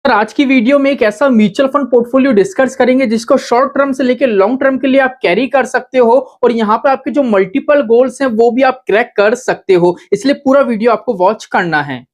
आज की वीडियो में एक ऐसा म्यूचुअल फंड पोर्टफोलियो डिस्कस करेंगे जिसको शॉर्ट टर्म से लेकर लॉन्ग टर्म के लिए आप कैरी कर सकते हो और यहाँ पे आपके जो मल्टीपल गोल्स हैं वो भी आप क्रैक कर सकते हो, इसलिए पूरा वीडियो आपको वॉच करना है।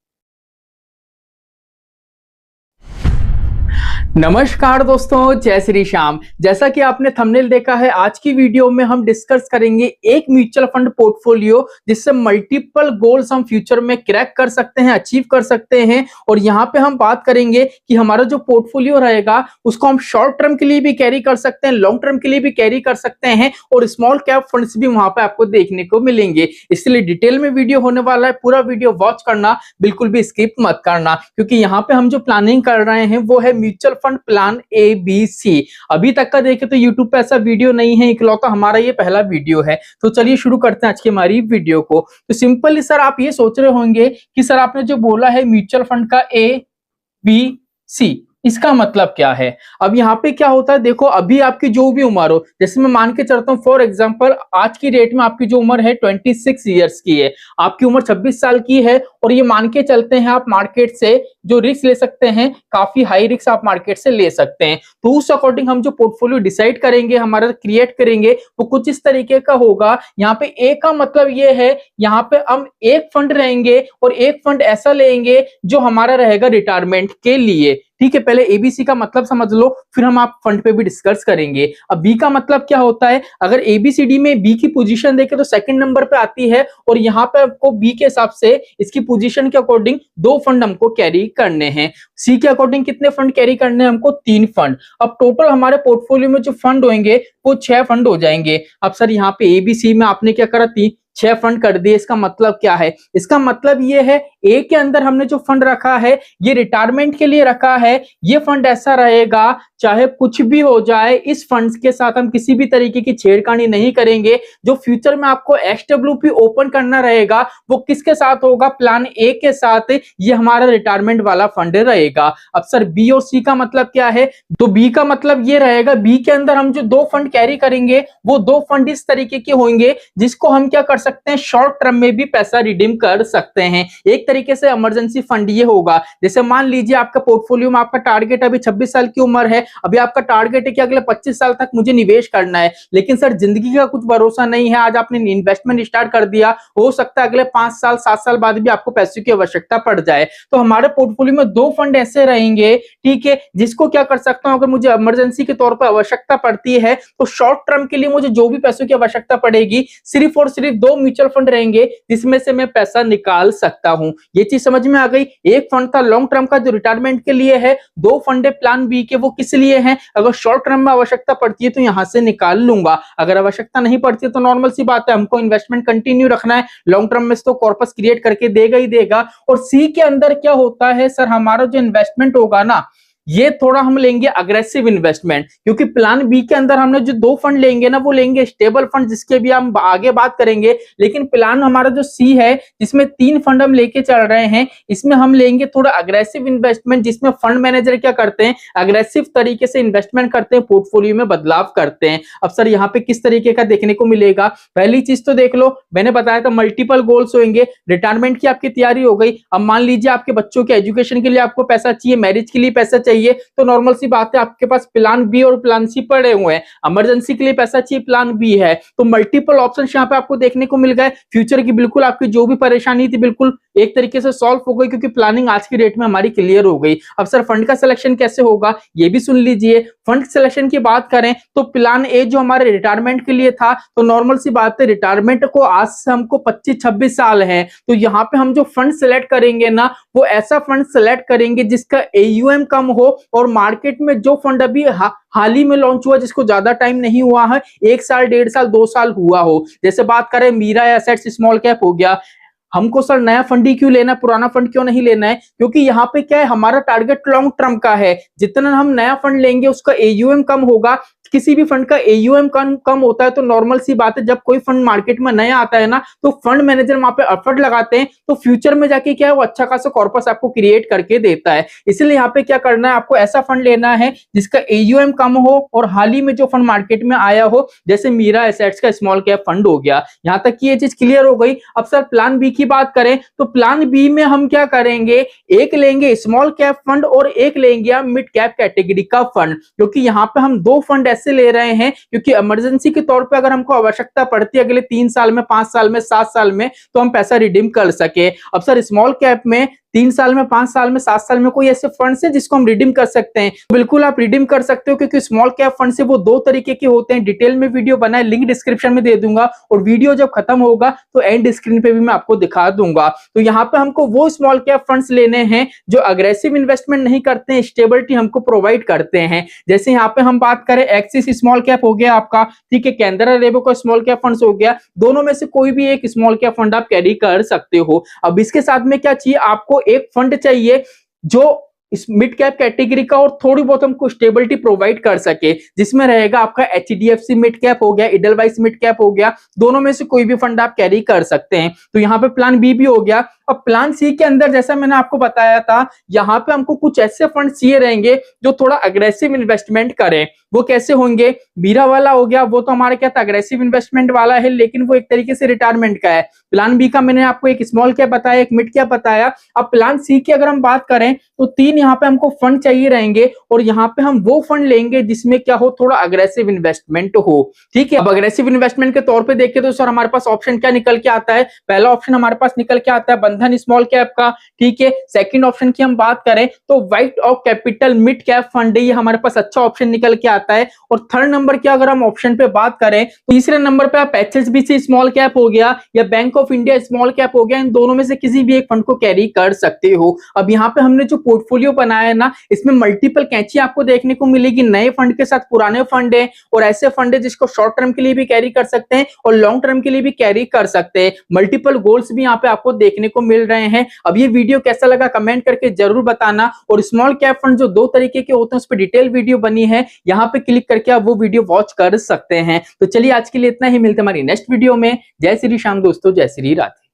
नमस्कार दोस्तों, जय श्री श्याम। जैसा कि आपने थंबनेल देखा है, आज की वीडियो में हम डिस्कस करेंगे एक म्यूचुअल फंड पोर्टफोलियो जिससे मल्टीपल गोल्स हम फ्यूचर में क्रैक कर सकते हैं, अचीव कर सकते हैं। और यहाँ पे हम बात करेंगे कि हमारा जो पोर्टफोलियो रहेगा उसको हम शॉर्ट टर्म के लिए भी कैरी कर सकते हैं, लॉन्ग टर्म के लिए भी कैरी कर सकते हैं और स्मॉल कैप फंड्स भी वहां पे आपको देखने को मिलेंगे। इसलिए डिटेल में वीडियो होने वाला है, पूरा वीडियो वॉच करना, बिल्कुल भी स्किप मत करना, क्योंकि यहाँ पे हम जो प्लानिंग कर रहे हैं वो है म्यूचुअल फंड प्लान ABC। अभी तक का देखे तो YouTube पे ऐसा वीडियो नहीं है, इकलौता हमारा ये पहला वीडियो है। तो चलिए शुरू करते हैं आज की हमारी वीडियो को। तो सिंपली सर आप ये सोच रहे होंगे कि सर आपने जो बोला है म्यूचुअल फंड का ABC, इसका मतलब क्या है। अब यहाँ पे क्या होता है, देखो अभी आपकी जो भी उम्र हो, जैसे मैं मान के चलता हूँ फॉर एग्जांपल आज की डेट में आपकी जो उम्र है 26 ईयर्स की है, आपकी उम्र 26 साल की है और ये मान के चलते हैं आप मार्केट से जो रिस्क ले सकते हैं, काफी हाई रिस्क आप मार्केट से ले सकते हैं। तो उस अकॉर्डिंग हम जो पोर्टफोलियो डिसाइड करेंगे, हमारा क्रिएट करेंगे, वो कुछ इस तरीके का होगा। यहाँ पे ए का मतलब ये है, यहाँ पे हम एक फंड रहेंगे और एक फंड ऐसा लेंगे जो हमारा रहेगा रिटायरमेंट के लिए। ठीक है, पहले ABC का मतलब समझ लो, फिर हम आप फंड पे भी डिस्कस करेंगे। अब बी का मतलब क्या होता है, अगर ABCD में बी की पोजीशन देखें तो सेकंड नंबर पे आती है और यहाँ पे आपको बी के हिसाब से इसकी पोजीशन के अकॉर्डिंग 2 फंड हमको कैरी करने हैं। सी के अकॉर्डिंग कितने फंड कैरी करने हैं हमको, 3 फंड। अब टोटल हमारे पोर्टफोलियो में जो फंड होंगे वो 6 फंड हो जाएंगे। अब सर यहाँ पे ABC में आपने क्या करा, 6 फंड कर दिए, इसका मतलब क्या है, इसका मतलब ये है ए के अंदर हमने जो फंड रखा है ये रिटायरमेंट के लिए रखा है। ये फंड ऐसा रहेगा चाहे कुछ भी हो जाए, इस फंड के साथ हम किसी भी तरीके की छेड़खानी नहीं करेंगे। जो फ्यूचर में आपको XWP ओपन करना रहेगा वो किसके साथ होगा, प्लान ए के साथ। ये हमारा रिटायरमेंट वाला फंड रहेगा। अब सर बी और सी का मतलब क्या है, तो बी का मतलब ये रहेगा, बी के अंदर हम जो 2 फंड कैरी करेंगे वो 2 फंड इस तरीके के होंगे जिसको हम क्या कर सकते हैं, शॉर्ट टर्म में भी पैसा रिडीम कर सकते हैं। एक तरीके से इमरजेंसी फंड ये होगा। जैसे मान लीजिए आपका पोर्टफोलियो में आपका टारगेट अभी 26 साल की उम्र है, अभी आपका टारगेट है कि अगले 25 साल तक मुझे निवेश करना है, लेकिन सर जिंदगी का कुछ भरोसा नहीं है। आज आपने इन्वेस्टमेंट स्टार्ट कर दिया, हो सकता है अगले 5 साल 7 साल बाद भी आपको पैसे की आवश्यकता पड़ जाए। तो हमारे पोर्टफोलियो में 2 फंड ऐसे रहेंगे, ठीक है, जिसको क्या कर सकता हूं, अगर मुझे इमरजेंसी के तौर पर आवश्यकता पड़ती है तो शॉर्ट टर्म के लिए मुझे जो भी पैसों की आवश्यकता पड़ेगी, सिर्फ और सिर्फ 2 म्यूचुअल फंड रहेंगे जिसमें से मैं पैसा निकाल सकता हूं। ये चीज समझ में आ गई। एक फंड था लॉन्ग टर्म का जो रिटायरमेंट के लिए है, 2 फंड है प्लान बी के, वो किस लिए हैं, अगर शॉर्ट टर्म में आवश्यकता पड़ती है तो यहां से निकाल लूंगा, अगर आवश्यकता नहीं पड़ती है तो नॉर्मल सी बात है, हमको इन्वेस्टमेंट कंटिन्यू रखना है, लॉन्ग टर्म में तो कॉर्पस क्रिएट करके देगा ही देगा। और सी के अंदर क्या होता है सर, हमारा जो इन्वेस्टमेंट होगा ना, ये थोड़ा हम लेंगे अग्रेसिव इन्वेस्टमेंट, क्योंकि प्लान बी के अंदर हमने जो 2 फंड लेंगे ना वो लेंगे स्टेबल फंड, जिसके भी हम आगे बात करेंगे। लेकिन प्लान हमारा जो सी है जिसमें 3 फंड हम लेके चल रहे हैं, इसमें हम लेंगे थोड़ा अग्रेसिव इन्वेस्टमेंट, जिसमें फंड मैनेजर क्या करते हैं, अग्रेसिव तरीके से इन्वेस्टमेंट करते हैं, पोर्टफोलियो में बदलाव करते हैं। अब सर यहाँ पे किस तरीके का देखने को मिलेगा, पहली चीज तो देख लो, मैंने बताया था मल्टीपल गोल्स होंगे। रिटायरमेंट की आपकी तैयारी हो गई, अब मान लीजिए आपके बच्चों के एजुकेशन के लिए आपको पैसा चाहिए, मैरिज के लिए पैसा चाहिए, तो नॉर्मल सी बात है आपके पास प्लान बी और प्लान सी पड़े हुए हैं। इमरजेंसी के लिए पैसा चाहिए, प्लान बी है, तो मल्टीपल ऑप्शंस यहां पे आपको देखने को मिल गए। फ्यूचर की बिल्कुल आपकी जो भी परेशानी थी बिल्कुल एक तरीके से सॉल्व हो गई, क्योंकि प्लानिंग आज की डेट में हमारी क्लियर हो गई। अब सर फंड का सिलेक्शन कैसे होगा ये भी सुन लीजिए। फंड सिलेक्शन की बात करें तो प्लान ए जो हमारे रिटायरमेंट के लिए था, तो नॉर्मल सी बात है रिटायरमेंट को आज से हमको 25-26 साल है, तो यहाँ पे हम जो फंड सिलेक्ट करेंगे ना वो ऐसा फंड सिलेक्ट करेंगे जिसका AUM कम हो और मार्केट में जो फंड अभी हाल ही में लॉन्च हुआ, जिसको ज्यादा टाइम नहीं हुआ है, 1 साल 1.5 साल 2 साल हुआ हो। जैसे बात करें मीरा एसेट्स स्मॉल कैप हो गया, हमको सर नया फंड ही क्यों लेना है, पुराना फंड क्यों नहीं लेना है, क्योंकि यहाँ पे क्या है, हमारा टारगेट लॉन्ग टर्म का है। जितना हम नया फंड लेंगे उसका AUM कम होगा, किसी भी फंड का एयूएम कम होता है तो नॉर्मल सी बात है, जब कोई फंड मार्केट में नया आता है ना तो फंड मैनेजर वहां पे एफर्ट लगाते हैं, तो फ्यूचर में जाके क्या है वो अच्छा खासा कॉर्पस आपको क्रिएट करके देता है। इसलिए यहाँ पे क्या करना है, आपको ऐसा फंड लेना है जिसका एयूएम कम हो और हाल ही में जो फंड मार्केट में आया हो, जैसे मीरा एसेट्स का स्मॉल कैप फंड हो गया। यहां तक की ये चीज क्लियर हो गई। अब सर प्लान बी की बात करें तो प्लान बी में हम क्या करेंगे, एक लेंगे स्मॉल कैप फंड और एक लेंगे मिड कैप कैटेगरी का फंड, क्योंकि यहाँ पे हम दो फंड ऐसे ले रहे हैं क्योंकि इमरजेंसी के तौर पे अगर हमको आवश्यकता पड़ती है अगले 3 साल में, 5 साल में, 7 साल में, तो हम पैसा रिडीम कर सके। अब सर स्मॉल कैप में 3 साल में, 5 साल में, 7 साल में कोई ऐसे फंड्स है जिसको हम रिडीम कर सकते हैं? बिल्कुल आप रिडीम कर सकते हो, क्योंकि स्मॉल कैप फंड से वो दो तरीके के होते हैं। डिटेल में वीडियो बनाए, लिंक डिस्क्रिप्शन में दे दूंगा, और वीडियो जब खत्म होगा तो एंड स्क्रीन पे भी मैं आपको दिखा दूंगा। तो यहाँ पे हमको वो स्मॉल कैप फंड्स लेने हैं जो अग्रेसिव इन्वेस्टमेंट नहीं करते हैं, स्टेबिलिटी हमको प्रोवाइड करते हैं। जैसे यहाँ पे हम बात करें एक्सिस स्मॉल कैप हो गया आपका, ठीक है, कैनरा रेबो का स्मॉल कैप फंड्स हो गया, दोनों में से कोई भी एक स्मॉल कैप फंड आप कैरी कर सकते हो। अब इसके साथ में क्या चाहिए, आपको एक फंड चाहिए जो इस मिड कैप कैटेगरी का और थोड़ी बहुत हमको स्टेबिलिटी प्रोवाइड कर सके, जिसमें रहेगा आपका एचडीएफसी मिड कैप हो गया, इडलवाइस मिड कैप हो गया, दोनों में से कोई भी फंड आप कैरी कर सकते हैं। तो यहाँ पे प्लान बी भी हो गया। अब प्लान सी के अंदर जैसा मैंने आपको बताया था, यहाँ पे हमको कुछ ऐसे फंड चाहिए रहेंगे जो थोड़ा अग्रेसिव इन्वेस्टमेंट करें। वो कैसे होंगे, मीरा वाला हो गया, वो तो हमारे क्या था अग्रेसिव इन्वेस्टमेंट वाला है, लेकिन वो एक तरीके से रिटायरमेंट का है। प्लान बी का मैंने आपको एक स्मॉल कैप बताया, एक मिड कैप बताया। अब प्लान सी की अगर हम बात करें तो 3 यहाँ पे हमको फंड चाहिए रहेंगे, और यहाँ पे हम वो फंड लेंगे जिसमें क्या हो, थोड़ा अग्रेसिव इन्वेस्टमेंट हो, ठीक है। अब अग्रेसिव इन्वेस्टमेंट के तौर पे देखें तो सर हमारे पास ऑप्शन क्या निकल के आता है, पहला ऑप्शन हमारे पास निकल के आता है बंधन स्मॉल कैप का, ठीक है। सेकंड ऑप्शन की हम बात करें तो व्हाइट ऑक कैपिटल मिड कैप फंड, ये हमारे पास अच्छा ऑप्शन निकल के आता है। और थर्ड नंबर की अगर हम ऑप्शन पे बात करें तो तीसरे नंबर पे आप एचएसबीसी स्मॉल कैप हो गया या bank of India small cap हो गया, इन दोनों में से किसी भी एक फंड को कैरी कर सकते हो। अब यहाँ पे हमने जो पोर्टफोलियो बनाया है ना, इसमें मल्टीपल कैंची आपको देखने को मिलेगी, नए फंड के साथ पुराने फंड है, और ऐसे फंड है जिसको शॉर्ट टर्म के लिए भी कैरी कर सकते हैं और लॉन्ग टर्म के लिए भी कैरी कर सकते हैं। मल्टीपल गोल्स भी यहाँ पे आपको देखने को मिल रहे हैं। अब ये वीडियो कैसा लगा कमेंट करके जरूर बताना, और स्मॉल कैप फंड जो दो तरीके के होते हैं उस पर डिटेल वीडियो बनी है, यहाँ पे क्लिक करके आप वो वीडियो वॉच कर सकते हैं। तो चलिए आज के लिए इतना ही, मिलते हैं हमारी नेक्स्ट वीडियो में। जय श्री श्याम दोस्तों, जय श्री राधे।